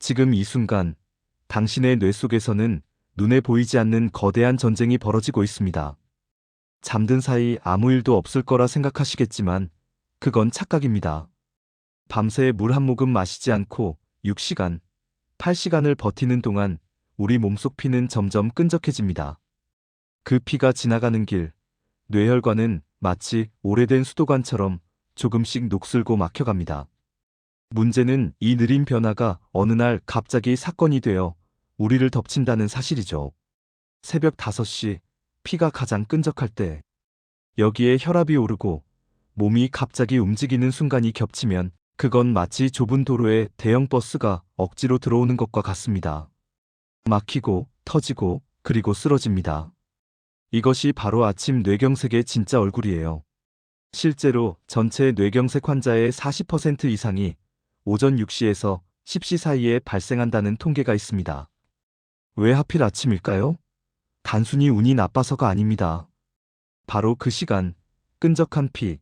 지금 이 순간 당신의 뇌 속에서는 눈에 보이지 않는 거대한 전쟁이 벌어지고 있습니다. 잠든 사이 아무 일도 없을 거라 생각하시겠지만 그건 착각입니다. 밤새 물 한 모금 마시지 않고 6시간, 8시간을 버티는 동안 우리 몸속 피는 점점 끈적해집니다. 그 피가 지나가는 길, 뇌혈관은 마치 오래된 수도관처럼 조금씩 녹슬고 막혀갑니다. 문제는 이 느린 변화가 어느 날 갑자기 사건이 되어 우리를 덮친다는 사실이죠. 새벽 5시, 피가 가장 끈적할 때, 여기에 혈압이 오르고 몸이 갑자기 움직이는 순간이 겹치면 그건 마치 좁은 도로에 대형 버스가 억지로 들어오는 것과 같습니다. 막히고 터지고 그리고 쓰러집니다. 이것이 바로 아침 뇌경색의 진짜 얼굴이에요. 실제로 전체 뇌경색 환자의 40% 이상이 오전 6시에서 10시 사이에 발생한다는 통계가 있습니다. 왜 하필 아침일까요? 단순히 운이 나빠서가 아닙니다. 바로 그 시간, 끈적한 피,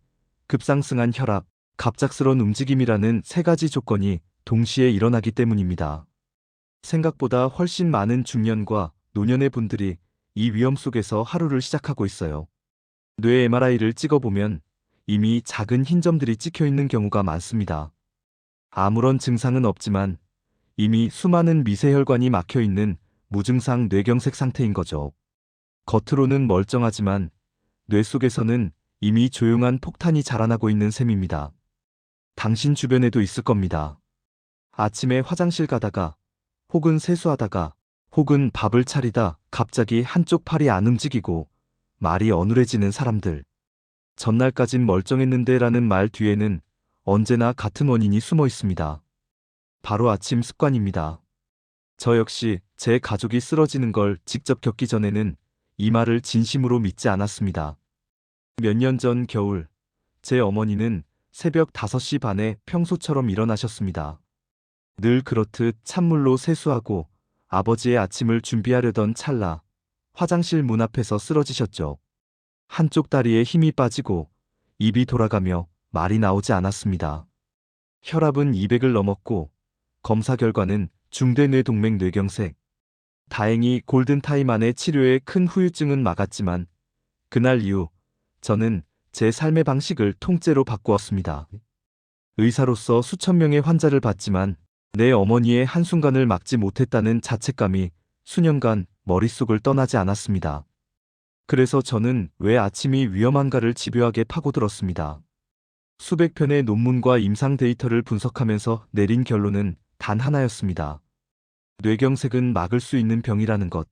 급상승한 혈압, 갑작스런 움직임이라는 세 가지 조건이 동시에 일어나기 때문입니다. 생각보다 훨씬 많은 중년과 노년의 분들이 이 위험 속에서 하루를 시작하고 있어요. 뇌 MRI를 찍어보면 이미 작은 흰 점들이 찍혀 있는 경우가 많습니다. 아무런 증상은 없지만 이미 수많은 미세혈관이 막혀 있는 무증상 뇌경색 상태인 거죠. 겉으로는 멀쩡하지만 뇌 속에서는 이미 조용한 폭탄이 자라나고 있는 셈입니다. 당신 주변에도 있을 겁니다. 아침에 화장실 가다가, 혹은 세수하다가, 혹은 밥을 차리다 갑자기 한쪽 팔이 안 움직이고 말이 어눌해지는 사람들. 전날까진 멀쩡했는데 라는 말 뒤에는 언제나 같은 원인이 숨어 있습니다. 바로 아침 습관입니다. 저 역시 제 가족이 쓰러지는 걸 직접 겪기 전에는 이 말을 진심으로 믿지 않았습니다. 몇 년 전 겨울, 제 어머니는 새벽 5시 반에 평소처럼 일어나셨습니다. 늘 그렇듯 찬물로 세수하고 아버지의 아침을 준비하려던 찰나 화장실 문 앞에서 쓰러지셨죠. 한쪽 다리에 힘이 빠지고 입이 돌아가며 말이 나오지 않았습니다. 혈압은 200을 넘었고 검사 결과는 중대뇌동맥 뇌경색. 다행히 골든타임 안에 치료에 큰 후유증은 막았지만 그날 이후 저는 제 삶의 방식을 통째로 바꾸었습니다. 의사로서 수천 명의 환자를 봤지만 내 어머니의 한순간을 막지 못했다는 자책감이 수년간 머릿속을 떠나지 않았습니다. 그래서 저는 왜 아침이 위험한가를 집요하게 파고들었습니다. 수백 편의 논문과 임상 데이터를 분석하면서 내린 결론은 단 하나였습니다. 뇌경색은 막을 수 있는 병이라는 것.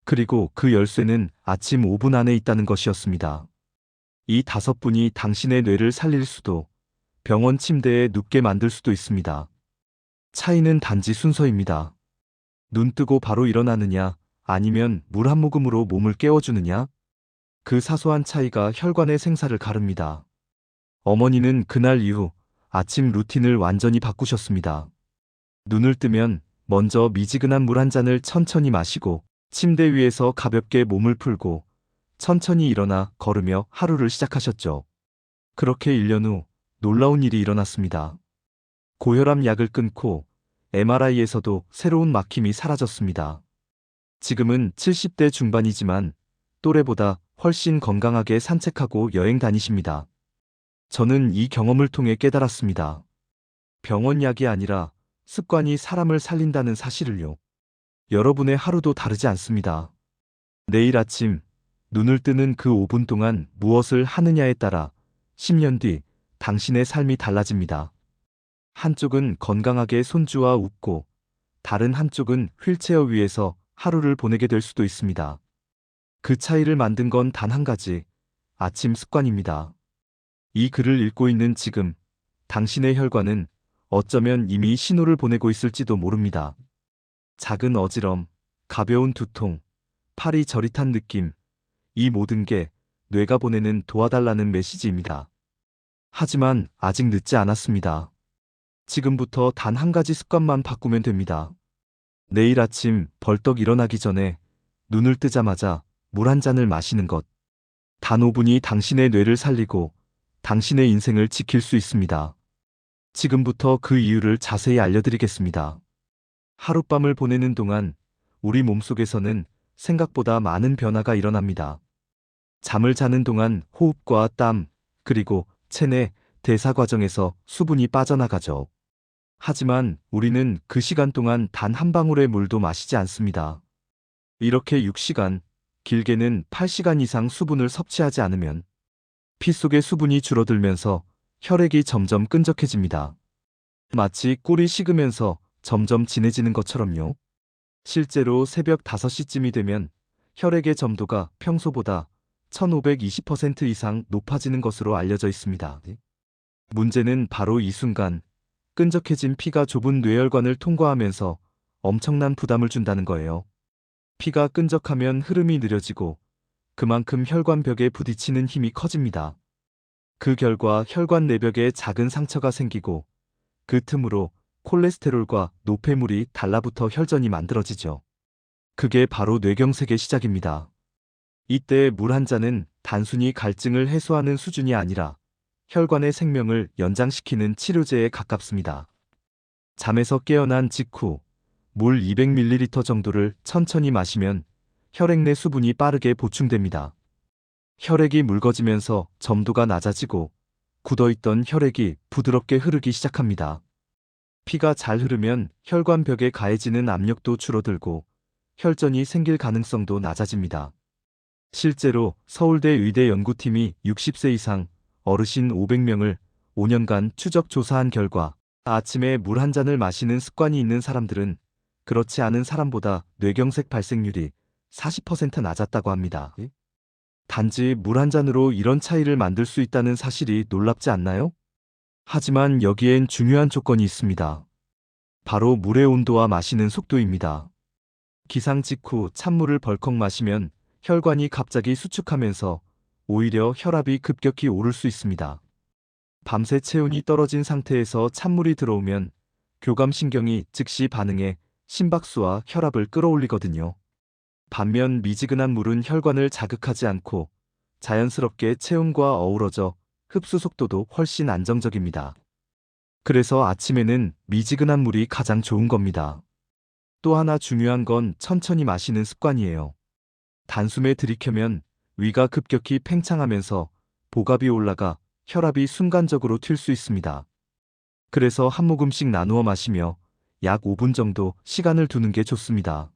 그리고 그 열쇠는 아침 5분 안에 있다는 것이었습니다. 이 5분이 당신의 뇌를 살릴 수도, 병원 침대에 눕게 만들 수도 있습니다. 차이는 단지 순서입니다. 눈 뜨고 바로 일어나느냐, 아니면 물 한 모금으로 몸을 깨워주느냐? 그 사소한 차이가 혈관의 생사를 가릅니다. 어머니는 그날 이후 아침 루틴을 완전히 바꾸셨습니다. 눈을 뜨면 먼저 미지근한 물 한 잔을 천천히 마시고 침대 위에서 가볍게 몸을 풀고 천천히 일어나 걸으며 하루를 시작하셨죠. 그렇게 1년 후 놀라운 일이 일어났습니다. 고혈압 약을 끊고 MRI에서도 새로운 막힘이 사라졌습니다. 지금은 70대 중반이지만 또래보다 훨씬 건강하게 산책하고 여행 다니십니다. 저는 이 경험을 통해 깨달았습니다. 병원 약이 아니라 습관이 사람을 살린다는 사실을요. 여러분의 하루도 다르지 않습니다. 내일 아침 눈을 뜨는 그 5분 동안 무엇을 하느냐에 따라 10년 뒤 당신의 삶이 달라집니다. 한쪽은 건강하게 손주와 웃고 다른 한쪽은 휠체어 위에서 하루를 보내게 될 수도 있습니다. 그 차이를 만든 건 단 한 가지, 아침 습관입니다. 이 글을 읽고 있는 지금 당신의 혈관은 어쩌면 이미 신호를 보내고 있을지도 모릅니다. 작은 어지럼, 가벼운 두통, 팔이 저릿한 느낌, 이 모든 게 뇌가 보내는 도와달라는 메시지입니다. 하지만 아직 늦지 않았습니다. 지금부터 단 한 가지 습관만 바꾸면 됩니다. 내일 아침 벌떡 일어나기 전에 눈을 뜨자마자 물 한 잔을 마시는 것. 단 5분이 당신의 뇌를 살리고 당신의 인생을 지킬 수 있습니다. 지금부터 그 이유를 자세히 알려드리겠습니다. 하룻밤을 보내는 동안 우리 몸속에서는 생각보다 많은 변화가 일어납니다. 잠을 자는 동안 호흡과 땀, 그리고 체내 대사 과정에서 수분이 빠져나가죠. 하지만 우리는 그 시간 동안 단 한 방울의 물도 마시지 않습니다. 이렇게 6시간, 길게는 8시간 이상 수분을 섭취하지 않으면 피 속의 수분이 줄어들면서 혈액이 점점 끈적해집니다. 마치 꿀이 식으면서 점점 진해지는 것처럼요. 실제로 새벽 5시쯤이 되면 혈액의 점도가 평소보다 1520% 이상 높아지는 것으로 알려져 있습니다. 문제는 바로 이 순간 끈적해진 피가 좁은 뇌혈관을 통과하면서 엄청난 부담을 준다는 거예요. 피가 끈적하면 흐름이 느려지고 그만큼 혈관벽에 부딪히는 힘이 커집니다. 그 결과 혈관 내벽에 작은 상처가 생기고 그 틈으로 콜레스테롤과 노폐물이 달라붙어 혈전이 만들어지죠. 그게 바로 뇌경색의 시작입니다. 이때 물 한 잔은 단순히 갈증을 해소하는 수준이 아니라 혈관의 생명을 연장시키는 치료제에 가깝습니다. 잠에서 깨어난 직후 물 200ml 정도를 천천히 마시면 혈액 내 수분이 빠르게 보충됩니다. 혈액이 묽어지면서 점도가 낮아지고 굳어있던 혈액이 부드럽게 흐르기 시작합니다. 피가 잘 흐르면 혈관벽에 가해지는 압력도 줄어들고 혈전이 생길 가능성도 낮아집니다. 실제로 서울대 의대 연구팀이 60세 이상 어르신 500명을 5년간 추적 조사한 결과 아침에 물 한 잔을 마시는 습관이 있는 사람들은 그렇지 않은 사람보다 뇌경색 발생률이 40% 낮았다고 합니다. 단지 물 한 잔으로 이런 차이를 만들 수 있다는 사실이 놀랍지 않나요? 하지만 여기엔 중요한 조건이 있습니다. 바로 물의 온도와 마시는 속도입니다. 기상 직후 찬물을 벌컥 마시면 혈관이 갑자기 수축하면서 오히려 혈압이 급격히 오를 수 있습니다. 밤새 체온이 떨어진 상태에서 찬물이 들어오면 교감신경이 즉시 반응해 심박수와 혈압을 끌어올리거든요. 반면 미지근한 물은 혈관을 자극하지 않고 자연스럽게 체온과 어우러져 흡수 속도도 훨씬 안정적입니다. 그래서 아침에는 미지근한 물이 가장 좋은 겁니다. 또 하나 중요한 건 천천히 마시는 습관이에요. 단숨에 들이켜면 위가 급격히 팽창하면서 복압이 올라가 혈압이 순간적으로 튈 수 있습니다. 그래서 한 모금씩 나누어 마시며 약 5분 정도 시간을 두는 게 좋습니다.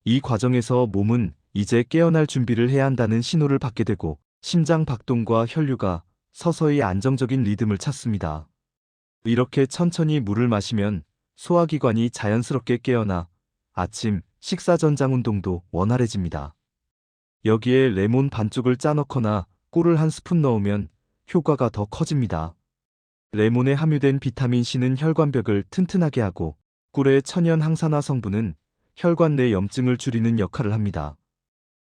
이 과정에서 몸은 이제 깨어날 준비를 해야 한다는 신호를 받게 되고 심장 박동과 혈류가 서서히 안정적인 리듬을 찾습니다. 이렇게 천천히 물을 마시면 소화기관이 자연스럽게 깨어나 아침 식사 전장 운동도 원활해집니다. 여기에 레몬 반쪽을 짜 넣거나 꿀을 한 스푼 넣으면 효과가 더 커집니다. 레몬에 함유된 비타민 C는 혈관벽을 튼튼하게 하고 꿀의 천연 항산화 성분은 혈관 내 염증을 줄이는 역할을 합니다.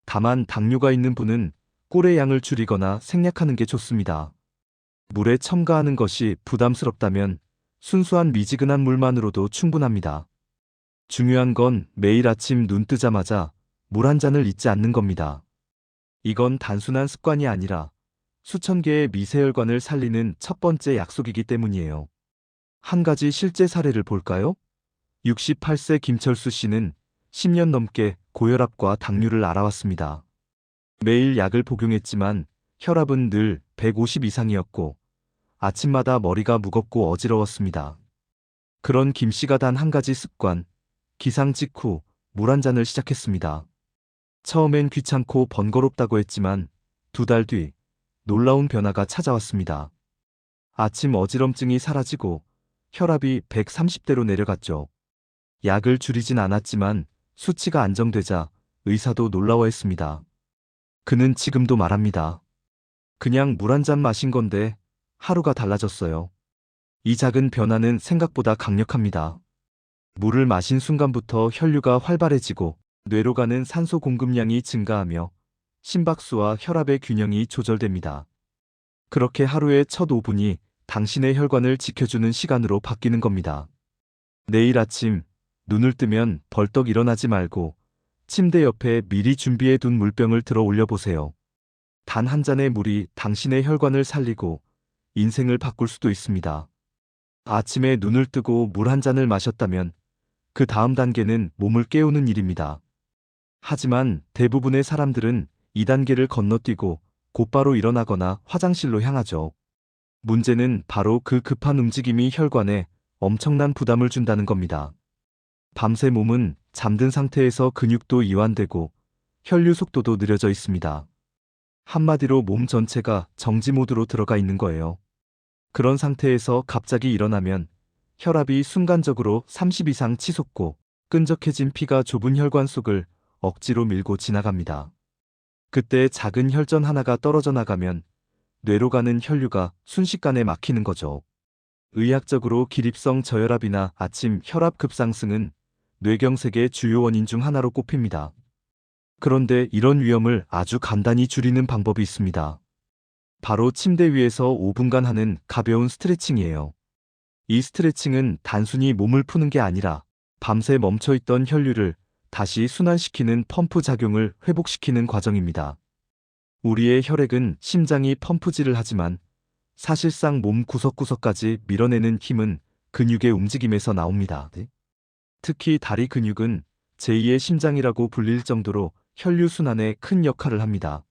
다만 당뇨가 있는 분은 꿀의 양을 줄이거나 생략하는 게 좋습니다. 물에 첨가하는 것이 부담스럽다면 순수한 미지근한 물만으로도 충분합니다. 중요한 건 매일 아침 눈 뜨자마자 물 한 잔을 잊지 않는 겁니다. 이건 단순한 습관이 아니라 수천 개의 미세혈관을 살리는 첫 번째 약속이기 때문이에요. 한 가지 실제 사례를 볼까요? 68세 김철수 씨는 10년 넘게 고혈압과 당뇨를 앓아왔습니다. 매일 약을 복용했지만 혈압은 늘 150 이상이었고 아침마다 머리가 무겁고 어지러웠습니다. 그런 김 씨가 단 한 가지 습관, 기상 직후 물 한 잔을 시작했습니다. 처음엔 귀찮고 번거롭다고 했지만 2달 뒤 놀라운 변화가 찾아왔습니다. 아침 어지럼증이 사라지고 혈압이 130대로 내려갔죠. 약을 줄이진 않았지만 수치가 안정되자 의사도 놀라워했습니다. 그는 지금도 말합니다. 그냥 물 한 잔 마신 건데 하루가 달라졌어요. 이 작은 변화는 생각보다 강력합니다. 물을 마신 순간부터 혈류가 활발해지고 뇌로 가는 산소 공급량이 증가하며 심박수와 혈압의 균형이 조절됩니다. 그렇게 하루의 첫 5분이 당신의 혈관을 지켜주는 시간으로 바뀌는 겁니다. 내일 아침 눈을 뜨면 벌떡 일어나지 말고 침대 옆에 미리 준비해둔 물병을 들어 올려보세요. 단 한 잔의 물이 당신의 혈관을 살리고 인생을 바꿀 수도 있습니다. 아침에 눈을 뜨고 물 한 잔을 마셨다면 그 다음 단계는 몸을 깨우는 일입니다. 하지만 대부분의 사람들은 이 단계를 건너뛰고 곧바로 일어나거나 화장실로 향하죠. 문제는 바로 그 급한 움직임이 혈관에 엄청난 부담을 준다는 겁니다. 밤새 몸은 잠든 상태에서 근육도 이완되고 혈류 속도도 느려져 있습니다. 한마디로 몸 전체가 정지 모드로 들어가 있는 거예요. 그런 상태에서 갑자기 일어나면 혈압이 순간적으로 30 이상 치솟고 끈적해진 피가 좁은 혈관 속을 억지로 밀고 지나갑니다. 그때 작은 혈전 하나가 떨어져 나가면 뇌로 가는 혈류가 순식간에 막히는 거죠. 의학적으로 기립성 저혈압이나 아침 혈압 급상승은 뇌경색의 주요 원인 중 하나로 꼽힙니다. 그런데 이런 위험을 아주 간단히 줄이는 방법이 있습니다. 바로 침대 위에서 5분간 하는 가벼운 스트레칭이에요. 이 스트레칭은 단순히 몸을 푸는 게 아니라 밤새 멈춰있던 혈류를 다시 순환시키는 펌프 작용을 회복시키는 과정입니다. 우리의 혈액은 심장이 펌프질을 하지만 사실상 몸 구석구석까지 밀어내는 힘은 근육의 움직임에서 나옵니다. 특히 다리 근육은 제2의 심장이라고 불릴 정도로 혈류 순환에 큰 역할을 합니다.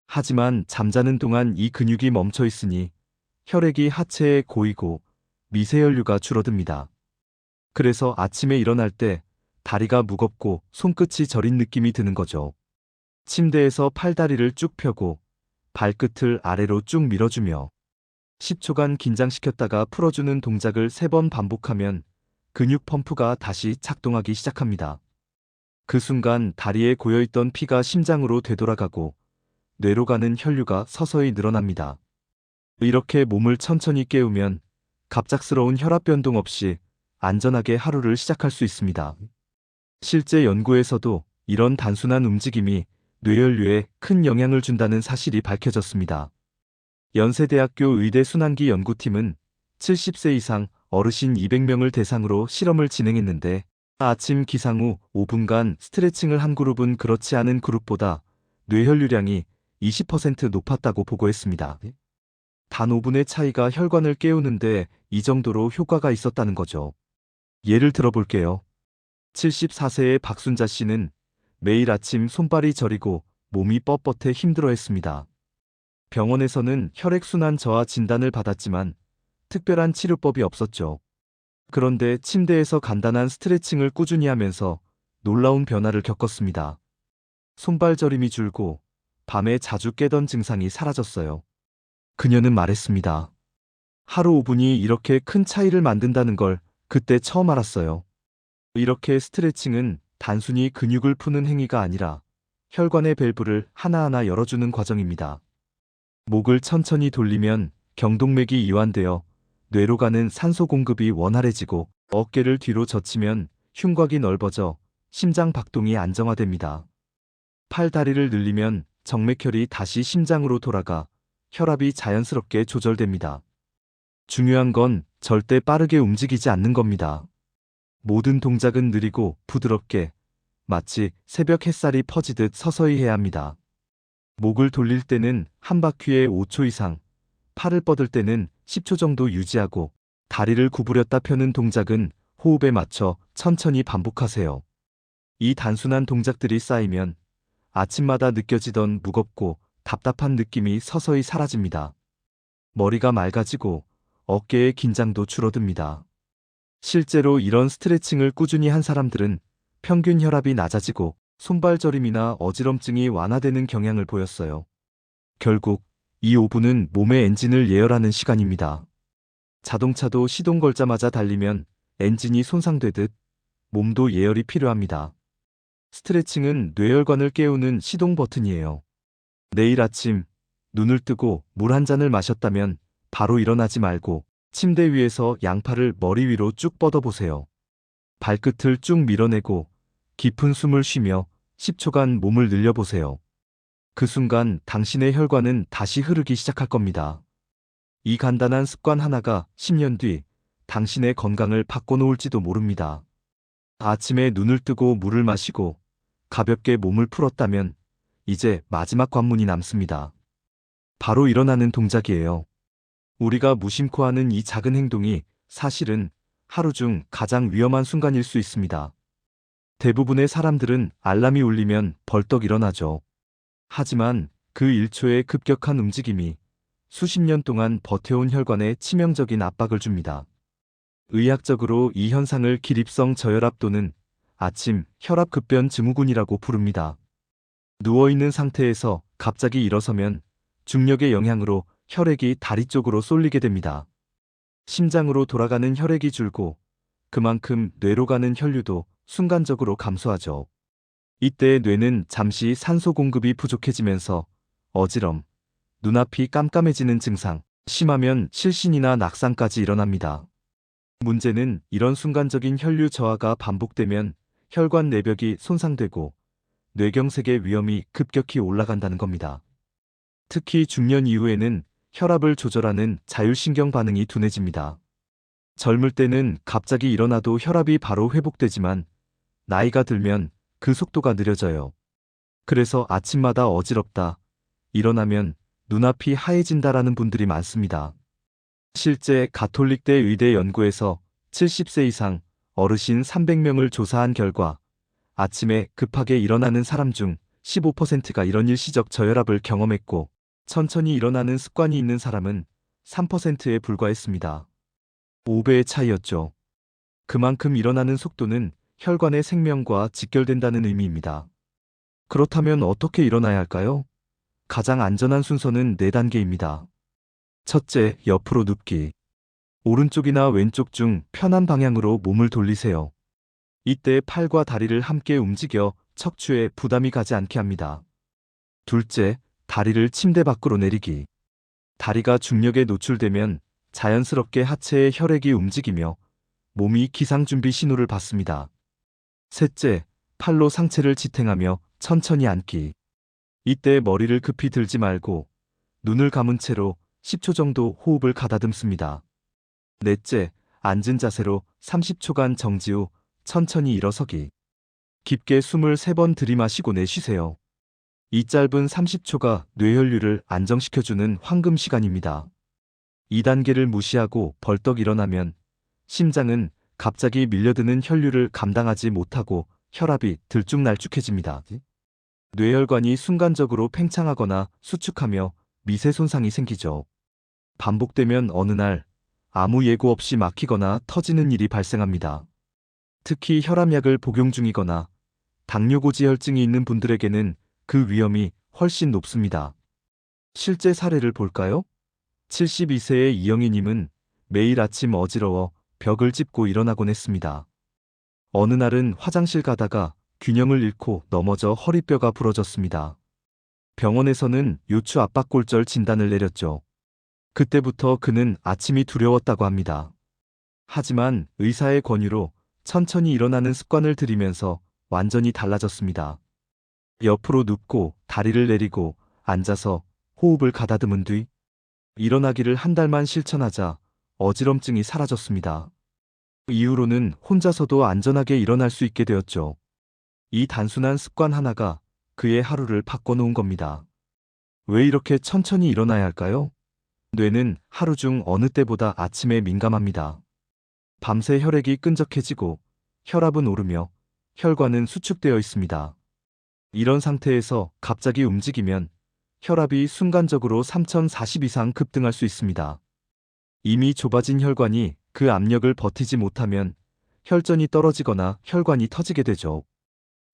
하지만 잠자는 동안 이 근육이 멈춰 있으니 혈액이 하체에 고이고 미세혈류가 줄어듭니다. 그래서 아침에 일어날 때 다리가 무겁고 손끝이 저린 느낌이 드는 거죠. 침대에서 팔다리를 쭉 펴고 발끝을 아래로 쭉 밀어주며 10초간 긴장시켰다가 풀어주는 동작을 3번 반복하면 근육 펌프가 다시 작동하기 시작합니다. 그 순간 다리에 고여있던 피가 심장으로 되돌아가고 뇌로 가는 혈류가 서서히 늘어납니다. 이렇게 몸을 천천히 깨우면 갑작스러운 혈압 변동 없이 안전하게 하루를 시작할 수 있습니다. 실제 연구에서도 이런 단순한 움직임이 뇌혈류에 큰 영향을 준다는 사실이 밝혀졌습니다. 연세대학교 의대 순환기 연구팀은 70세 이상 어르신 200명을 대상으로 실험을 진행했는데 아침 기상 후 5분간 스트레칭을 한 그룹은 그렇지 않은 그룹보다 뇌혈류량이 20% 높았다고 보고했습니다. 단 5분의 차이가 혈관을 깨우는데 이 정도로 효과가 있었다는 거죠. 예를 들어볼게요. 74세의 박순자 씨는 매일 아침 손발이 저리고 몸이 뻣뻣해 힘들어했습니다. 병원에서는 혈액순환 저하 진단을 받았지만 특별한 치료법이 없었죠. 그런데 침대에서 간단한 스트레칭을 꾸준히 하면서 놀라운 변화를 겪었습니다. 손발 저림이 줄고 밤에 자주 깨던 증상이 사라졌어요. 그녀는 말했습니다. 하루 5분이 이렇게 큰 차이를 만든다는 걸 그때 처음 알았어요. 이렇게 스트레칭은 단순히 근육을 푸는 행위가 아니라 혈관의 밸브를 하나하나 열어주는 과정입니다. 목을 천천히 돌리면 경동맥이 이완되어 뇌로 가는 산소 공급이 원활해지고 어깨를 뒤로 젖히면 흉곽이 넓어져 심장 박동이 안정화됩니다. 팔 다리를 늘리면 정맥혈이 다시 심장으로 돌아가 혈압이 자연스럽게 조절됩니다. 중요한 건 절대 빠르게 움직이지 않는 겁니다. 모든 동작은 느리고 부드럽게 마치 새벽 햇살이 퍼지듯 서서히 해야 합니다. 목을 돌릴 때는 한 바퀴에 5초 이상, 팔을 뻗을 때는 10초 정도 유지하고 다리를 구부렸다 펴는 동작은 호흡에 맞춰 천천히 반복하세요. 이 단순한 동작들이 쌓이면 아침마다 느껴지던 무겁고 답답한 느낌이 서서히 사라집니다. 머리가 맑아지고 어깨의 긴장도 줄어듭니다. 실제로 이런 스트레칭을 꾸준히 한 사람들은 평균 혈압이 낮아지고 손발 저림이나 어지럼증이 완화되는 경향을 보였어요. 결국 이 5분은 몸의 엔진을 예열하는 시간입니다. 자동차도 시동 걸자마자 달리면 엔진이 손상되듯 몸도 예열이 필요합니다. 스트레칭은 뇌혈관을 깨우는 시동 버튼이에요. 내일 아침 눈을 뜨고 물 한 잔을 마셨다면 바로 일어나지 말고 침대 위에서 양팔을 머리 위로 쭉 뻗어보세요. 발끝을 쭉 밀어내고 깊은 숨을 쉬며 10초간 몸을 늘려보세요. 그 순간 당신의 혈관은 다시 흐르기 시작할 겁니다. 이 간단한 습관 하나가 10년 뒤 당신의 건강을 바꿔놓을지도 모릅니다. 아침에 눈을 뜨고 물을 마시고 가볍게 몸을 풀었다면 이제 마지막 관문이 남습니다. 바로 일어나는 동작이에요. 우리가 무심코 하는 이 작은 행동이 사실은 하루 중 가장 위험한 순간일 수 있습니다. 대부분의 사람들은 알람이 울리면 벌떡 일어나죠. 하지만 그 1초의 급격한 움직임이 수십 년 동안 버텨온 혈관에 치명적인 압박을 줍니다. 의학적으로 이 현상을 기립성 저혈압 또는 아침 혈압 급변 증후군이라고 부릅니다. 누워있는 상태에서 갑자기 일어서면 중력의 영향으로 혈액이 다리 쪽으로 쏠리게 됩니다. 심장으로 돌아가는 혈액이 줄고 그만큼 뇌로 가는 혈류도 순간적으로 감소하죠. 이때 뇌는 잠시 산소 공급이 부족해지면서 어지럼, 눈앞이 깜깜해지는 증상, 심하면 실신이나 낙상까지 일어납니다. 문제는 이런 순간적인 혈류 저하가 반복되면 혈관 내벽이 손상되고 뇌경색의 위험이 급격히 올라간다는 겁니다. 특히 중년 이후에는 혈압을 조절하는 자율신경 반응이 둔해집니다. 젊을 때는 갑자기 일어나도 혈압이 바로 회복되지만 나이가 들면 그 속도가 느려져요. 그래서 아침마다 어지럽다, 일어나면 눈앞이 하얘진다라는 분들이 많습니다. 실제 가톨릭대 의대 연구에서 70세 이상 어르신 300명을 조사한 결과 아침에 급하게 일어나는 사람 중 15%가 이런 일시적 저혈압을 경험했고 천천히 일어나는 습관이 있는 사람은 3%에 불과했습니다. 5배의 차이였죠. 그만큼 일어나는 속도는 혈관의 생명과 직결된다는 의미입니다. 그렇다면 어떻게 일어나야 할까요? 가장 안전한 순서는 4단계입니다. 첫째, 옆으로 눕기. 오른쪽이나 왼쪽 중 편한 방향으로 몸을 돌리세요. 이때 팔과 다리를 함께 움직여 척추에 부담이 가지 않게 합니다. 둘째, 다리를 침대 밖으로 내리기. 다리가 중력에 노출되면 자연스럽게 하체의 혈액이 움직이며 몸이 기상준비 신호를 받습니다. 셋째, 팔로 상체를 지탱하며 천천히 앉기. 이때 머리를 급히 들지 말고 눈을 감은 채로 10초 정도 호흡을 가다듬습니다. 넷째, 앉은 자세로 30초간 정지 후 천천히 일어서기. 깊게 숨을 3번 들이마시고 내쉬세요. 이 짧은 30초가 뇌혈류를 안정시켜주는 황금 시간입니다. 2단계를 무시하고 벌떡 일어나면 심장은 갑자기 밀려드는 혈류를 감당하지 못하고 혈압이 들쭉날쭉해집니다. 뇌혈관이 순간적으로 팽창하거나 수축하며 미세 손상이 생기죠. 반복되면 어느 날 아무 예고 없이 막히거나 터지는 일이 발생합니다. 특히 혈압약을 복용 중이거나 당뇨고지혈증이 있는 분들에게는 그 위험이 훨씬 높습니다. 실제 사례를 볼까요? 72세의 이영희님은 매일 아침 어지러워 벽을 짚고 일어나곤 했습니다. 어느 날은 화장실 가다가 균형을 잃고 넘어져 허리뼈가 부러졌습니다. 병원에서는 요추 압박골절 진단을 내렸죠. 그때부터 그는 아침이 두려웠다고 합니다. 하지만 의사의 권유로 천천히 일어나는 습관을 들이면서 완전히 달라졌습니다. 옆으로 눕고 다리를 내리고 앉아서 호흡을 가다듬은 뒤 일어나기를 한 달만 실천하자 어지럼증이 사라졌습니다. 이후로는 혼자서도 안전하게 일어날 수 있게 되었죠. 이 단순한 습관 하나가 그의 하루를 바꿔놓은 겁니다. 왜 이렇게 천천히 일어나야 할까요? 뇌는 하루 중 어느 때보다 아침에 민감합니다. 밤새 혈액이 끈적해지고 혈압은 오르며 혈관은 수축되어 있습니다. 이런 상태에서 갑자기 움직이면 혈압이 순간적으로 3040 이상 급등할 수 있습니다. 이미 좁아진 혈관이 그 압력을 버티지 못하면 혈전이 떨어지거나 혈관이 터지게 되죠.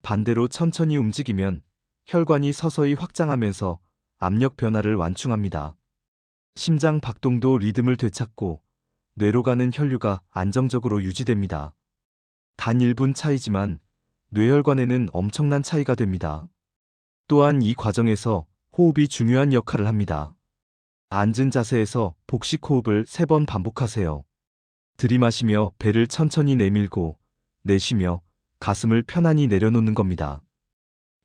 반대로 천천히 움직이면 혈관이 서서히 확장하면서 압력 변화를 완충합니다. 심장 박동도 리듬을 되찾고 뇌로 가는 혈류가 안정적으로 유지됩니다. 단 1분 차이지만 뇌혈관에는 엄청난 차이가 됩니다. 또한 이 과정에서 호흡이 중요한 역할을 합니다. 앉은 자세에서 복식 호흡을 3번 반복하세요. 들이마시며 배를 천천히 내밀고 내쉬며 가슴을 편안히 내려놓는 겁니다.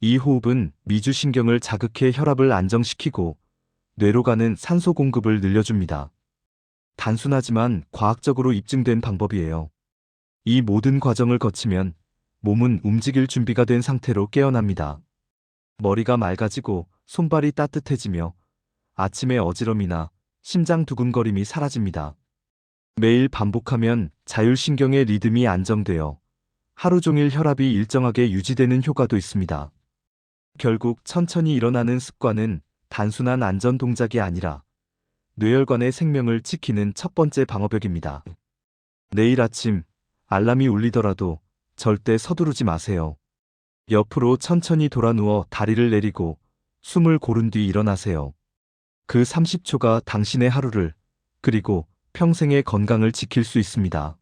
이 호흡은 미주신경을 자극해 혈압을 안정시키고 뇌로 가는 산소 공급을 늘려줍니다. 단순하지만 과학적으로 입증된 방법이에요. 이 모든 과정을 거치면 몸은 움직일 준비가 된 상태로 깨어납니다. 머리가 맑아지고 손발이 따뜻해지며 아침의 어지럼이나 심장 두근거림이 사라집니다. 매일 반복하면 자율신경의 리듬이 안정되어 하루 종일 혈압이 일정하게 유지되는 효과도 있습니다. 결국 천천히 일어나는 습관은 단순한 안전 동작이 아니라 뇌혈관의 생명을 지키는 첫 번째 방어벽입니다. 내일 아침 알람이 울리더라도 절대 서두르지 마세요. 옆으로 천천히 돌아 누워 다리를 내리고 숨을 고른 뒤 일어나세요. 그 30초가 당신의 하루를, 그리고 평생의 건강을 지킬 수 있습니다.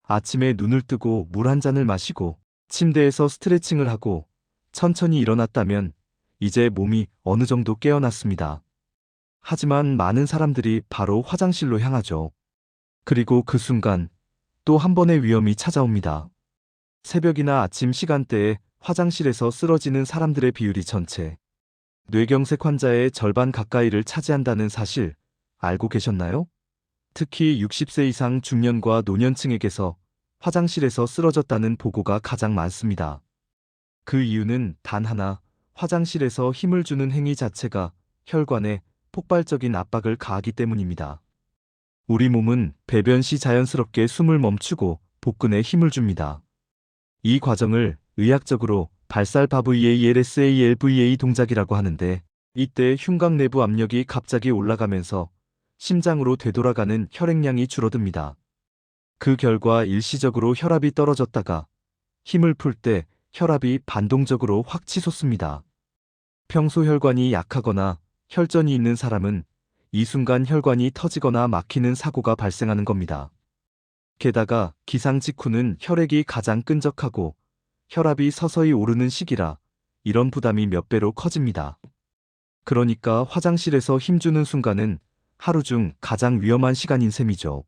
아침에 눈을 뜨고 물 한 잔을 마시고 침대에서 스트레칭을 하고 천천히 일어났다면 이제 몸이 어느 정도 깨어났습니다. 하지만 많은 사람들이 바로 화장실로 향하죠. 그리고 그 순간 또 한 번의 위험이 찾아옵니다. 새벽이나 아침 시간대에 화장실에서 쓰러지는 사람들의 비율이 전체 뇌경색 환자의 절반 가까이를 차지한다는 사실 알고 계셨나요? 특히 60세 이상 중년과 노년층에게서 화장실에서 쓰러졌다는 보고가 가장 많습니다. 그 이유는 단 하나, 화장실에서 힘을 주는 행위 자체가 혈관에 폭발적인 압박을 가하기 때문입니다. 우리 몸은 배변 시 자연스럽게 숨을 멈추고 복근에 힘을 줍니다. 이 과정을 의학적으로 발살바VALSALVA 동작이라고 하는데, 이때 흉곽 내부 압력이 갑자기 올라가면서 심장으로 되돌아가는 혈액량이 줄어듭니다. 그 결과 일시적으로 혈압이 떨어졌다가 힘을 풀 때 혈압이 반동적으로 확 치솟습니다. 평소 혈관이 약하거나 혈전이 있는 사람은 이 순간 혈관이 터지거나 막히는 사고가 발생하는 겁니다. 게다가 기상 직후는 혈액이 가장 끈적하고 혈압이 서서히 오르는 시기라 이런 부담이 몇 배로 커집니다. 그러니까 화장실에서 힘주는 순간은 하루 중 가장 위험한 시간인 셈이죠.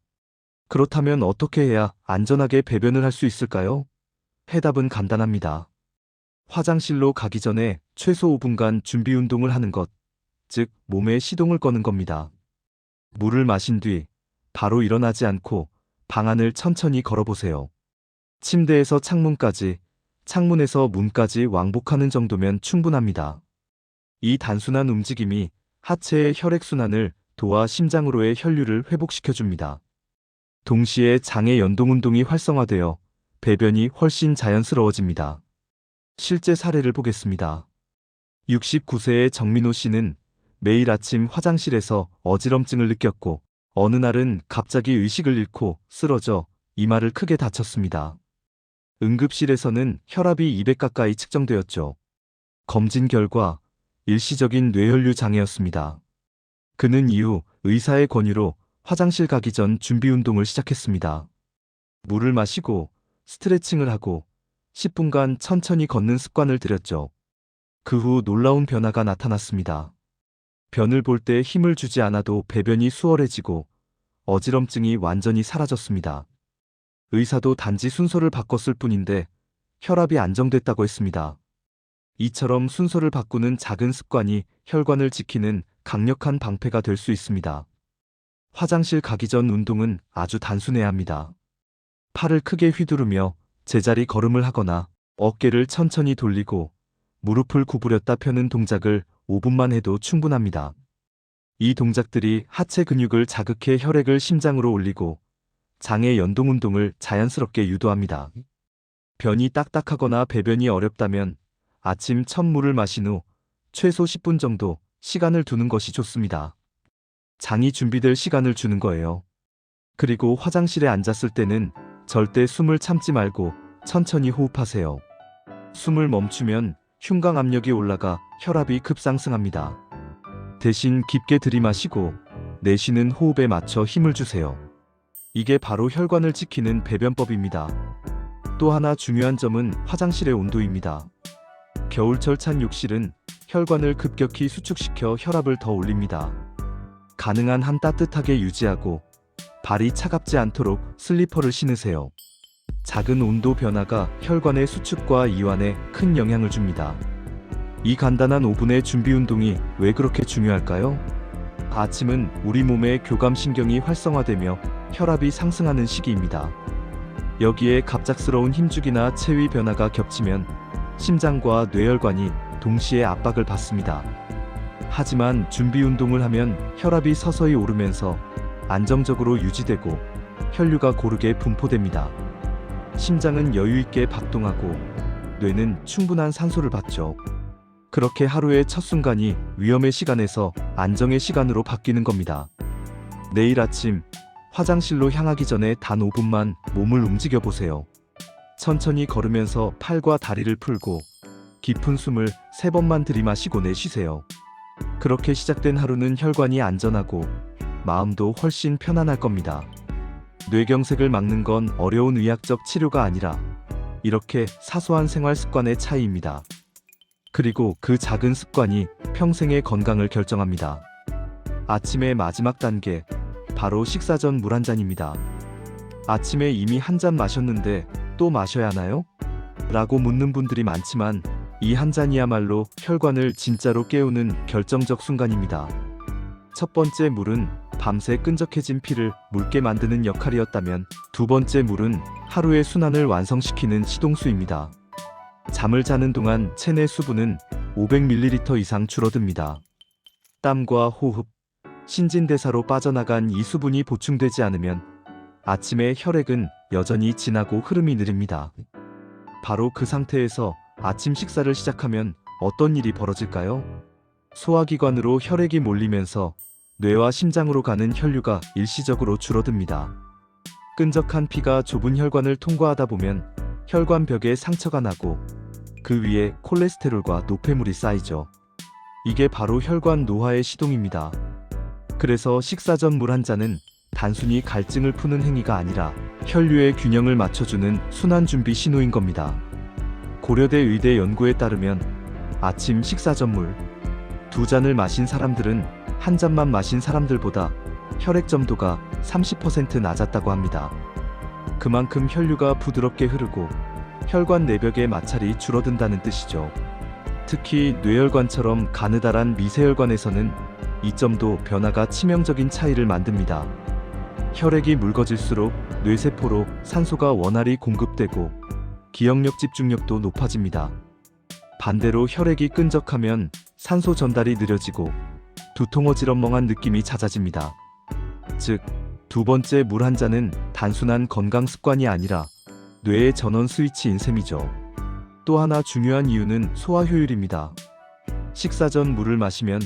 그렇다면 어떻게 해야 안전하게 배변을 할 수 있을까요? 해답은 간단합니다. 화장실로 가기 전에 최소 5분간 준비 운동을 하는 것, 즉 몸에 시동을 거는 겁니다. 물을 마신 뒤 바로 일어나지 않고 방 안을 천천히 걸어보세요. 침대에서 창문까지, 창문에서 문까지 왕복하는 정도면 충분합니다. 이 단순한 움직임이 하체의 혈액순환을 도와 심장으로의 혈류를 회복시켜줍니다. 동시에 장의 연동운동이 활성화되어 배변이 훨씬 자연스러워집니다. 실제 사례를 보겠습니다. 69세의 정민호 씨는 매일 아침 화장실에서 어지럼증을 느꼈고 어느 날은 갑자기 의식을 잃고 쓰러져 이마를 크게 다쳤습니다. 응급실에서는 혈압이 200 가까이 측정되었죠. 검진 결과 일시적인 뇌혈류 장애였습니다. 그는 이후 의사의 권유로 화장실 가기 전 준비 운동을 시작했습니다. 물을 마시고 스트레칭을 하고 10분간 천천히 걷는 습관을 들였죠. 그 후 놀라운 변화가 나타났습니다. 변을 볼 때 힘을 주지 않아도 배변이 수월해지고 어지럼증이 완전히 사라졌습니다. 의사도 단지 순서를 바꿨을 뿐인데 혈압이 안정됐다고 했습니다. 이처럼 순서를 바꾸는 작은 습관이 혈관을 지키는 강력한 방패가 될 수 있습니다. 화장실 가기 전 운동은 아주 단순해야 합니다. 팔을 크게 휘두르며 제자리 걸음을 하거나 어깨를 천천히 돌리고 무릎을 구부렸다 펴는 동작을 5분만 해도 충분합니다. 이 동작들이 하체 근육을 자극해 혈액을 심장으로 올리고 장의 연동 운동을 자연스럽게 유도합니다. 변이 딱딱하거나 배변이 어렵다면 아침 첫 물을 마신 후 최소 10분 정도 시간을 두는 것이 좋습니다. 장이 준비될 시간을 주는 거예요. 그리고 화장실에 앉았을 때는 절대 숨을 참지 말고 천천히 호흡하세요. 숨을 멈추면 흉곽 압력이 올라가 혈압이 급상승합니다. 대신 깊게 들이마시고 내쉬는 호흡에 맞춰 힘을 주세요. 이게 바로 혈관을 지키는 배변법입니다. 또 하나 중요한 점은 화장실의 온도입니다. 겨울철 찬 욕실은 혈관을 급격히 수축시켜 혈압을 더 올립니다. 가능한 한 따뜻하게 유지하고 발이 차갑지 않도록 슬리퍼를 신으세요. 작은 온도 변화가 혈관의 수축과 이완에 큰 영향을 줍니다. 이 간단한 5분의 준비 운동이 왜 그렇게 중요할까요? 아침은 우리 몸의 교감신경이 활성화되며 혈압이 상승하는 시기입니다. 여기에 갑작스러운 힘주기나 체위 변화가 겹치면 심장과 뇌혈관이 동시에 압박을 받습니다. 하지만 준비 운동을 하면 혈압이 서서히 오르면서 안정적으로 유지되고 혈류가 고르게 분포됩니다. 심장은 여유 있게 박동하고 뇌는 충분한 산소를 받죠. 그렇게 하루의 첫 순간이 위험의 시간에서 안정의 시간으로 바뀌는 겁니다. 내일 아침 화장실로 향하기 전에 단 5분만 몸을 움직여 보세요. 천천히 걸으면서 팔과 다리를 풀고 깊은 숨을 3번만 들이마시고 내쉬세요. 그렇게 시작된 하루는 혈관이 안전하고 마음도 훨씬 편안할 겁니다. 뇌경색을 막는 건 어려운 의학적 치료가 아니라 이렇게 사소한 생활 습관의 차이입니다. 그리고 그 작은 습관이 평생의 건강을 결정합니다. 아침의 마지막 단계, 바로 식사 전 물 한 잔입니다. 아침에 이미 한 잔 마셨는데 또 마셔야 하나요? 라고 묻는 분들이 많지만 이 한 잔이야말로 혈관을 진짜로 깨우는 결정적 순간입니다. 첫 번째 물은 밤새 끈적해진 피를 묽게 만드는 역할이었다면 두 번째 물은 하루의 순환을 완성시키는 시동수입니다. 잠을 자는 동안 체내 수분은 500ml 이상 줄어듭니다. 땀과 호흡, 신진대사로 빠져나간 이 수분이 보충되지 않으면 아침에 혈액은 여전히 진하고 흐름이 느립니다. 바로 그 상태에서 아침 식사를 시작하면 어떤 일이 벌어질까요? 소화기관으로 혈액이 몰리면서 뇌와 심장으로 가는 혈류가 일시적으로 줄어듭니다. 끈적한 피가 좁은 혈관을 통과하다 보면 혈관벽에 상처가 나고 그 위에 콜레스테롤과 노폐물이 쌓이죠. 이게 바로 혈관 노화의 시동입니다. 그래서 식사 전 물 한 잔은 단순히 갈증을 푸는 행위가 아니라 혈류의 균형을 맞춰주는 순환 준비 신호인 겁니다. 고려대 의대 연구에 따르면 아침 식사 전 물 2잔을 마신 사람들은 한 잔만 마신 사람들보다 혈액 점도가 30% 낮았다고 합니다. 그만큼 혈류가 부드럽게 흐르고 혈관 내벽의 마찰이 줄어든다는 뜻이죠. 특히 뇌혈관처럼 가느다란 미세혈관에서는 이 점도 변화가 치명적인 차이를 만듭니다. 혈액이 묽어질수록 뇌세포로 산소가 원활히 공급되고 기억력 집중력도 높아집니다. 반대로 혈액이 끈적하면 산소 전달이 느려지고 두통 어지럼멍한 느낌이 잦아집니다. 즉, 두 번째 물 한 잔은 단순한 건강 습관이 아니라 뇌의 전원 스위치인 셈이죠. 또 하나 중요한 이유는 소화 효율입니다. 식사 전 물을 마시면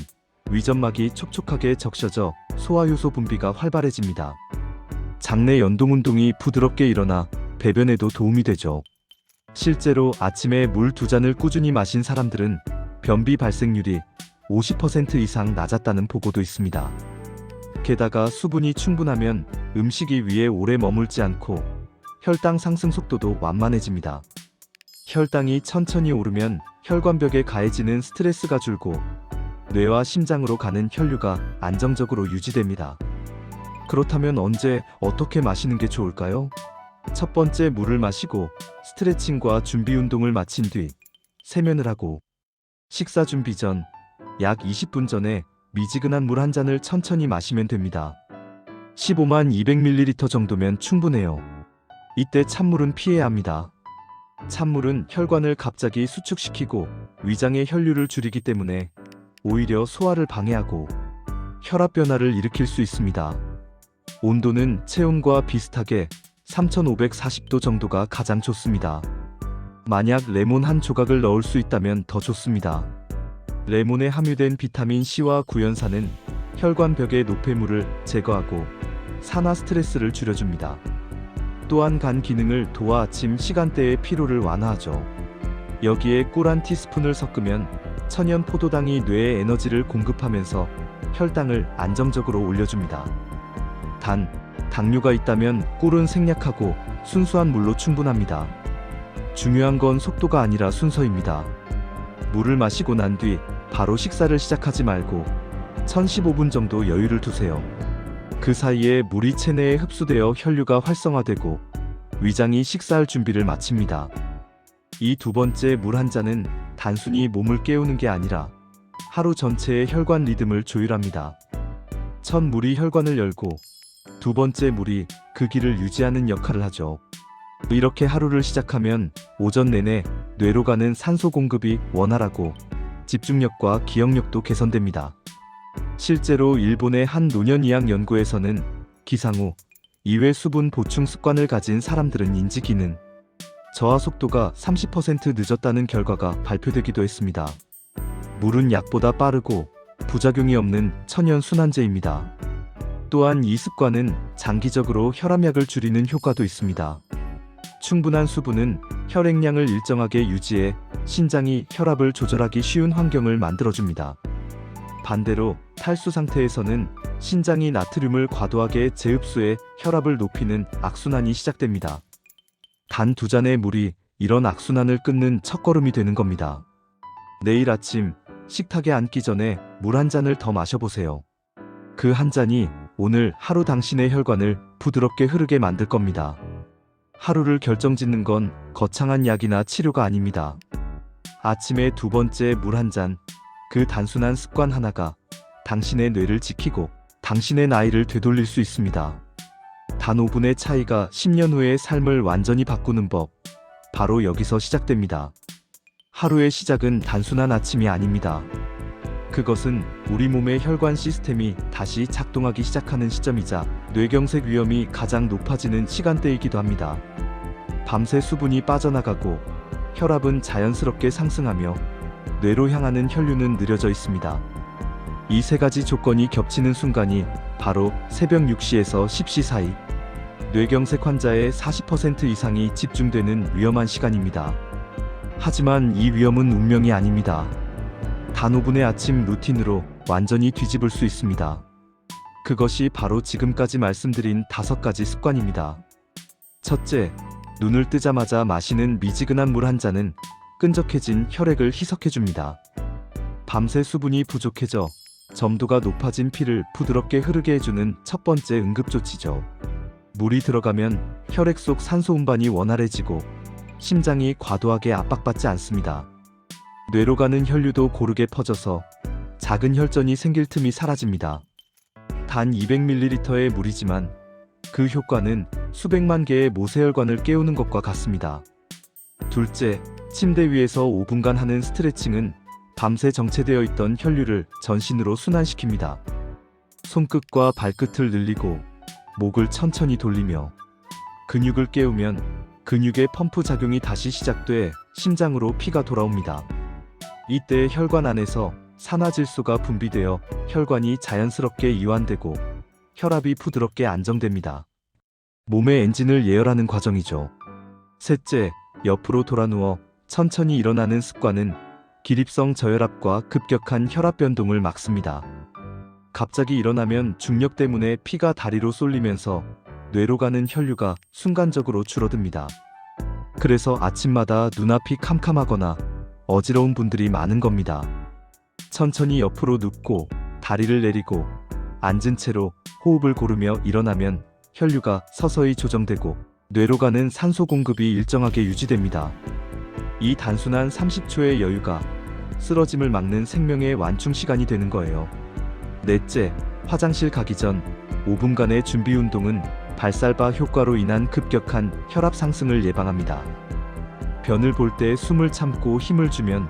위점막이 촉촉하게 적셔져 소화효소 분비가 활발해집니다. 장내 연동 운동이 부드럽게 일어나 배변에도 도움이 되죠. 실제로 아침에 물 2잔을 꾸준히 마신 사람들은 변비 발생률이 50% 이상 낮았다는 보고도 있습니다. 게다가 수분이 충분하면 음식이 위에 오래 머물지 않고 혈당 상승 속도도 완만해집니다. 혈당이 천천히 오르면 혈관벽에 가해지는 스트레스가 줄고 뇌와 심장으로 가는 혈류가 안정적으로 유지됩니다. 그렇다면 언제 어떻게 마시는 게 좋을까요? 첫 번째 물을 마시고 스트레칭과 준비 운동을 마친 뒤 세면을 하고 식사 준비 전 약 20분 전에 미지근한 물 한 잔을 천천히 마시면 됩니다. 15만 200ml 정도면 충분해요. 이때 찬물은 피해야 합니다. 찬물은 혈관을 갑자기 수축시키고 위장의 혈류를 줄이기 때문에 오히려 소화를 방해하고 혈압 변화를 일으킬 수 있습니다. 온도는 체온과 비슷하게 3540도 정도가 가장 좋습니다. 만약 레몬 한 조각을 넣을 수 있다면 더 좋습니다. 레몬에 함유된 비타민 C와 구연산은 혈관벽의 노폐물을 제거하고 산화 스트레스를 줄여줍니다. 또한 간 기능을 도와 아침 시간대의 피로를 완화하죠. 여기에 꿀 한 티스푼을 섞으면 천연 포도당이 뇌에 에너지를 공급하면서 혈당을 안정적으로 올려줍니다. 단, 당뇨가 있다면 꿀은 생략하고 순수한 물로 충분합니다. 중요한 건 속도가 아니라 순서입니다. 물을 마시고 난 뒤 바로 식사를 시작하지 말고 1015분 정도 여유를 두세요. 그 사이에 물이 체내에 흡수되어 혈류가 활성화되고 위장이 식사할 준비를 마칩니다. 이 두 번째 물 한 잔은 단순히 몸을 깨우는 게 아니라 하루 전체의 혈관 리듬을 조율합니다. 첫 물이 혈관을 열고 두 번째 물이 그 길을 유지하는 역할을 하죠. 이렇게 하루를 시작하면 오전 내내 뇌로 가는 산소 공급이 원활하고 집중력과 기억력도 개선됩니다. 실제로 일본의 한 노년의학 연구에서는 기상 후 이외 수분 보충 습관을 가진 사람들은 인지 기능 저하 속도가 30% 늦었다는 결과가 발표되기도 했습니다. 물은 약보다 빠르고 부작용이 없는 천연 순환제입니다. 또한 이 습관은 장기적으로 혈압약을 줄이는 효과도 있습니다. 충분한 수분은 혈액량을 일정하게 유지해 신장이 혈압을 조절하기 쉬운 환경을 만들어줍니다. 반대로 탈수 상태에서는 신장이 나트륨을 과도하게 재흡수해 혈압을 높이는 악순환이 시작됩니다. 단 2잔의 물이 이런 악순환을 끊는 첫걸음이 되는 겁니다. 내일 아침 식탁에 앉기 전에 물 한 잔을 더 마셔보세요. 그 한 잔이 오늘 하루 당신의 혈관을 부드럽게 흐르게 만들 겁니다. 하루를 결정짓는 건 거창한 약이나 치료가 아닙니다. 아침에 2번째 물 한 잔, 그 단순한 습관 하나가 당신의 뇌를 지키고 당신의 나이를 되돌릴 수 있습니다. 단 5분의 차이가 10년 후의 삶을 완전히 바꾸는 법, 바로 여기서 시작됩니다. 하루의 시작은 단순한 아침이 아닙니다. 그것은 우리 몸의 혈관 시스템이 다시 작동하기 시작하는 시점이자 뇌경색 위험이 가장 높아지는 시간대이기도 합니다. 밤새 수분이 빠져나가고 혈압은 자연스럽게 상승하며 뇌로 향하는 혈류는 느려져 있습니다. 이 3가지 조건이 겹치는 순간이 바로 새벽 6시에서 10시 사이, 뇌경색 환자의 40% 이상이 집중되는 위험한 시간입니다. 하지만 이 위험은 운명이 아닙니다. 단 5분의 아침 루틴으로 완전히 뒤집을 수 있습니다. 그것이 바로 지금까지 말씀드린 5가지 습관입니다. 첫째, 눈을 뜨자마자 마시는 미지근한 물 한 잔은 끈적해진 혈액을 희석해줍니다. 밤새 수분이 부족해져 점도가 높아진 피를 부드럽게 흐르게 해주는 첫 번째 응급조치죠. 물이 들어가면 혈액 속 산소 운반이 원활해지고 심장이 과도하게 압박받지 않습니다. 뇌로 가는 혈류도 고르게 퍼져서 작은 혈전이 생길 틈이 사라집니다. 단 200ml의 물이지만 그 효과는 수백만 개의 모세혈관을 깨우는 것과 같습니다. 둘째, 침대 위에서 5분간 하는 스트레칭은 밤새 정체되어 있던 혈류를 전신으로 순환시킵니다. 손끝과 발끝을 늘리고 목을 천천히 돌리며 근육을 깨우면 근육의 펌프 작용이 다시 시작돼 심장으로 피가 돌아옵니다. 이때 혈관 안에서 산화질소가 분비되어 혈관이 자연스럽게 이완되고 혈압이 부드럽게 안정됩니다. 몸의 엔진을 예열하는 과정이죠. 셋째, 옆으로 돌아 누워 천천히 일어나는 습관은 기립성 저혈압과 급격한 혈압 변동을 막습니다. 갑자기 일어나면 중력 때문에 피가 다리로 쏠리면서 뇌로 가는 혈류가 순간적으로 줄어듭니다. 그래서 아침마다 눈앞이 캄캄하거나 어지러운 분들이 많은 겁니다. 천천히 옆으로 눕고 다리를 내리고 앉은 채로 호흡을 고르며 일어나면 혈류가 서서히 조정되고 뇌로 가는 산소 공급이 일정하게 유지됩니다. 이 단순한 30초의 여유가 쓰러짐을 막는 생명의 완충 시간이 되는 거예요. 넷째, 화장실 가기 전 5분간의 준비 운동은 발살바 효과로 인한 급격한 혈압 상승을 예방합니다. 변을 볼 때 숨을 참고 힘을 주면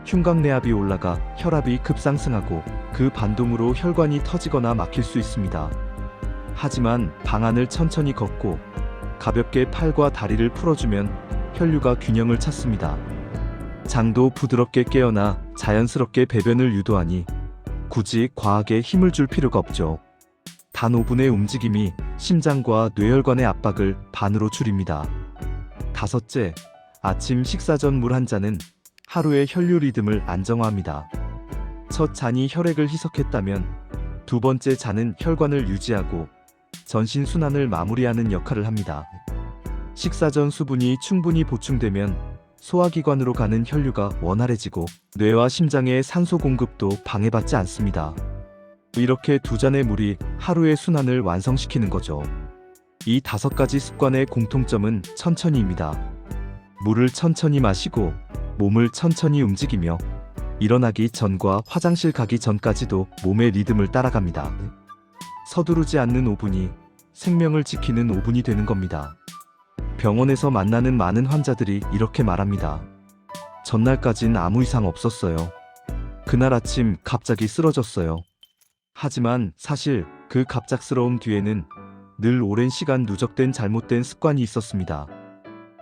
흉곽내압이 올라가 혈압이 급상승하고 그 반동으로 혈관이 터지거나 막힐 수 있습니다. 하지만 방 안을 천천히 걷고 가볍게 팔과 다리를 풀어주면 혈류가 균형을 찾습니다. 장도 부드럽게 깨어나 자연스럽게 배변을 유도하니 굳이 과하게 힘을 줄 필요가 없죠. 단 5분의 움직임이 심장과 뇌혈관의 압박을 반으로 줄입니다. 다섯째, 아침 식사 전 물 한 잔은 하루의 혈류 리듬을 안정화합니다. 첫 잔이 혈액을 희석했다면 2번째 잔은 혈관을 유지하고 전신 순환을 마무리하는 역할을 합니다. 식사 전 수분이 충분히 보충되면 소화기관으로 가는 혈류가 원활해지고 뇌와 심장의 산소 공급도 방해받지 않습니다. 이렇게 2잔의 물이 하루의 순환을 완성시키는 거죠. 이 5가지 습관의 공통점은 천천히입니다. 물을 천천히 마시고 몸을 천천히 움직이며 일어나기 전과 화장실 가기 전까지도 몸의 리듬을 따라갑니다. 서두르지 않는 5분이 생명을 지키는 5분이 되는 겁니다. 병원에서 만나는 많은 환자들이 이렇게 말합니다. 전날까진 아무 이상 없었어요. 그날 아침 갑자기 쓰러졌어요. 하지만 사실 그 갑작스러움 뒤에는 늘 오랜 시간 누적된 잘못된 습관이 있었습니다.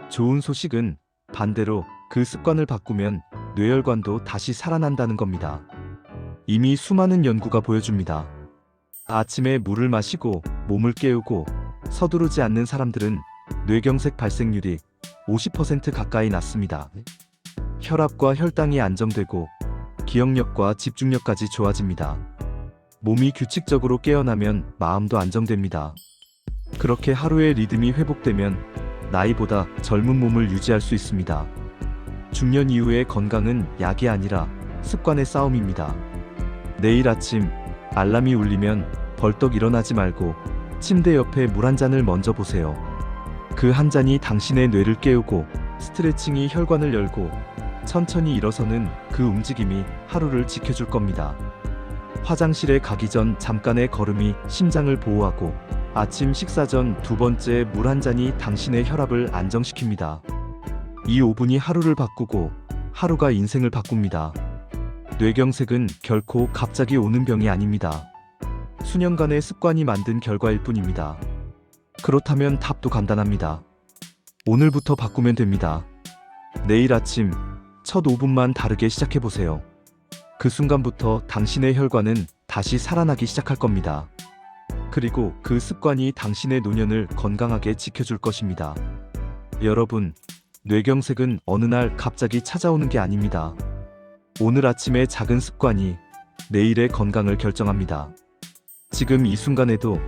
좋은 소식은 반대로 그 습관을 바꾸면 뇌혈관도 다시 살아난다는 겁니다. 이미 수많은 연구가 보여줍니다. 아침에 물을 마시고 몸을 깨우고 서두르지 않는 사람들은 뇌경색 발생률이 50% 가까이 낮습니다. 혈압과 혈당이 안정되고 기억력과 집중력까지 좋아집니다. 몸이 규칙적으로 깨어나면 마음도 안정됩니다. 그렇게 하루의 리듬이 회복되면 나이보다 젊은 몸을 유지할 수 있습니다. 중년 이후의 건강은 약이 아니라 습관의 싸움입니다. 내일 아침 알람이 울리면 벌떡 일어나지 말고 침대 옆에 물 한 잔을 먼저 보세요. 그 한 잔이 당신의 뇌를 깨우고 스트레칭이 혈관을 열고 천천히 일어서는 그 움직임이 하루를 지켜줄 겁니다. 화장실에 가기 전 잠깐의 걸음이 심장을 보호하고 아침 식사 전 두 번째 물 한 잔이 당신의 혈압을 안정시킵니다. 이 5분이 하루를 바꾸고 하루가 인생을 바꿉니다. 뇌경색은 결코 갑자기 오는 병이 아닙니다. 수년간의 습관이 만든 결과일 뿐입니다. 그렇다면 답도 간단합니다. 오늘부터 바꾸면 됩니다. 내일 아침 첫 5분만 다르게 시작해보세요. 그 순간부터 당신의 혈관은 다시 살아나기 시작할 겁니다. 그리고 그 습관이 당신의 노년을 건강하게 지켜줄 것입니다. 여러분, 뇌경색은 어느 날 갑자기 찾아오는 게 아닙니다. 오늘 아침의 작은 습관이 내일의 건강을 결정합니다. 지금 이 순간에도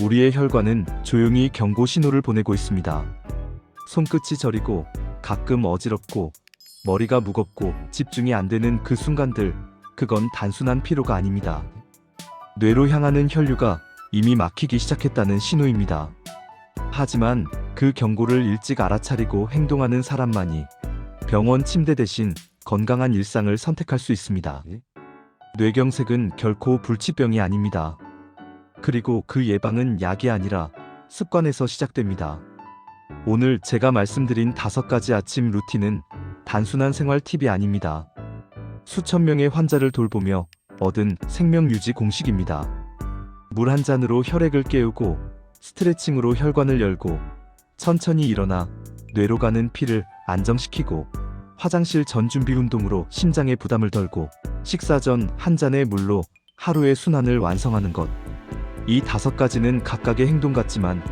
우리의 혈관은 조용히 경고 신호를 보내고 있습니다. 손끝이 저리고 가끔 어지럽고 머리가 무겁고 집중이 안 되는 그 순간들, 그건 단순한 피로가 아닙니다. 뇌로 향하는 혈류가 이미 막히기 시작했다는 신호입니다. 하지만 그 경고를 일찍 알아차리고 행동하는 사람만이 병원 침대 대신 건강한 일상을 선택할 수 있습니다. 뇌경색은 결코 불치병이 아닙니다. 그리고 그 예방은 약이 아니라 습관에서 시작됩니다. 오늘 제가 말씀드린 5가지 아침 루틴은 단순한 생활 팁이 아닙니다. 수천 명의 환자를 돌보며 얻은 생명 유지 공식입니다. 물 한 잔으로 혈액을 깨우고 스트레칭으로 혈관을 열고 천천히 일어나 뇌로 가는 피를 안정시키고 화장실 전 준비 운동으로 심장의 부담을 덜고 식사 전 한 잔의 물로 하루의 순환을 완성하는 것. 이 5가지는 각각의 행동 같지만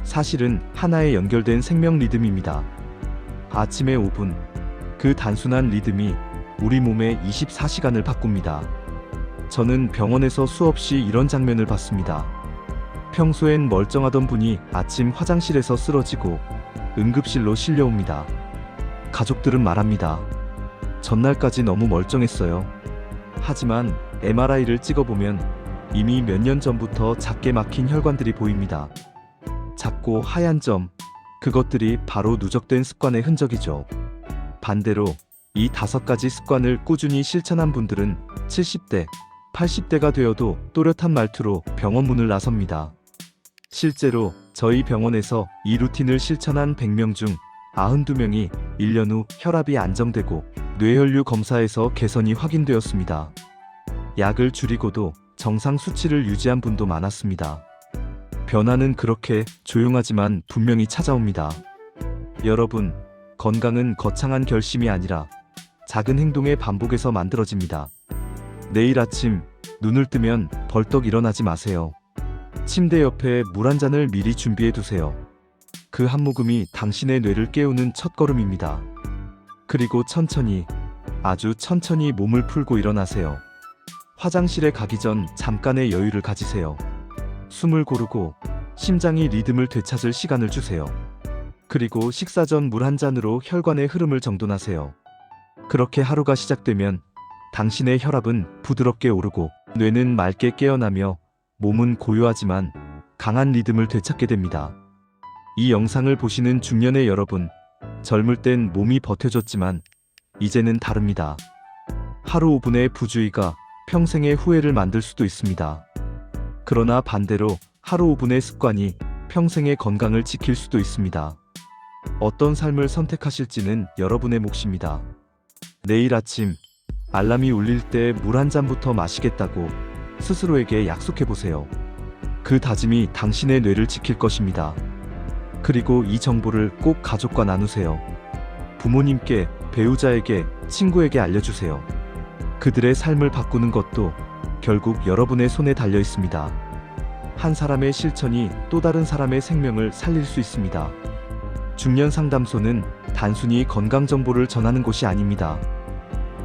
사실은 하나의 연결된 생명 리듬입니다. 아침의 5분, 그 단순한 리듬이 우리 몸의 24시간을 바꿉니다. 저는 병원에서 수없이 이런 장면을 봤습니다. 평소엔 멀쩡하던 분이 아침 화장실에서 쓰러지고 응급실로 실려옵니다. 가족들은 말합니다. 전날까지 너무 멀쩡했어요. 하지만 MRI를 찍어보면 이미 몇 년 전부터 작게 막힌 혈관들이 보입니다. 작고 하얀 점, 그것들이 바로 누적된 습관의 흔적이죠. 반대로 이 5가지 습관을 꾸준히 실천한 분들은 70대, 80대가 되어도 또렷한 말투로 병원 문을 나섭니다. 실제로 저희 병원에서 이 루틴을 실천한 100명 중 92명이 1년 후 혈압이 안정되고 뇌혈류 검사에서 개선이 확인되었습니다. 약을 줄이고도 정상 수치를 유지한 분도 많았습니다. 변화는 그렇게 조용하지만 분명히 찾아옵니다. 여러분, 건강은 거창한 결심이 아니라 작은 행동의 반복에서 만들어집니다. 내일 아침 눈을 뜨면 벌떡 일어나지 마세요. 침대 옆에 물 한 잔을 미리 준비해 두세요. 그 한 모금이 당신의 뇌를 깨우는 첫걸음입니다. 그리고 천천히, 아주 천천히 몸을 풀고 일어나세요. 화장실에 가기 전 잠깐의 여유를 가지세요. 숨을 고르고 심장이 리듬을 되찾을 시간을 주세요. 그리고 식사 전 물 한 잔으로 혈관의 흐름을 정돈하세요. 그렇게 하루가 시작되면 당신의 혈압은 부드럽게 오르고 뇌는 맑게 깨어나며 몸은 고요하지만 강한 리듬을 되찾게 됩니다. 이 영상을 보시는 중년의 여러분, 젊을 땐 몸이 버텨줬지만 이제는 다릅니다. 하루 5분의 부주의가 평생의 후회를 만들 수도 있습니다. 그러나 반대로 하루 5분의 습관이 평생의 건강을 지킬 수도 있습니다. 어떤 삶을 선택하실지는 여러분의 몫입니다. 내일 아침 알람이 울릴 때 물 한 잔부터 마시겠다고 스스로에게 약속해보세요. 그 다짐이 당신의 뇌를 지킬 것입니다. 그리고 이 정보를 꼭 가족과 나누세요. 부모님께, 배우자에게, 친구에게 알려주세요. 그들의 삶을 바꾸는 것도 결국 여러분의 손에 달려 있습니다. 한 사람의 실천이 또 다른 사람의 생명을 살릴 수 있습니다. 중년 상담소는 단순히 건강 정보를 전하는 곳이 아닙니다.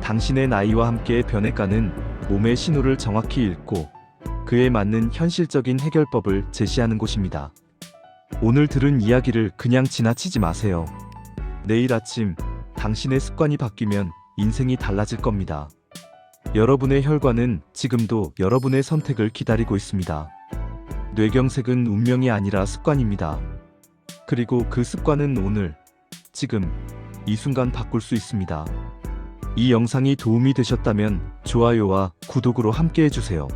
당신의 나이와 함께 변해가는 몸의 신호를 정확히 읽고 그에 맞는 현실적인 해결법을 제시하는 곳입니다. 오늘 들은 이야기를 그냥 지나치지 마세요. 내일 아침 당신의 습관이 바뀌면 인생이 달라질 겁니다. 여러분의 혈관은 지금도 여러분의 선택을 기다리고 있습니다. 뇌경색은 운명이 아니라 습관입니다. 그리고 그 습관은 오늘, 지금, 이 순간 바꿀 수 있습니다. 이 영상이 도움이 되셨다면 좋아요와 구독으로 함께 해주세요.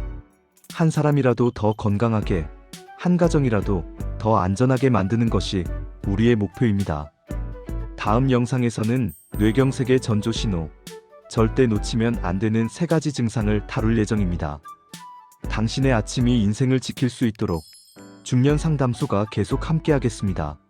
한 사람이라도 더 건강하게, 한 가정이라도 더 안전하게 만드는 것이 우리의 목표입니다. 다음 영상에서는 뇌경색의 전조신호, 절대 놓치면 안 되는 3가지 증상을 다룰 예정입니다. 당신의 아침이 인생을 지킬 수 있도록 중년 상담소가 계속 함께하겠습니다.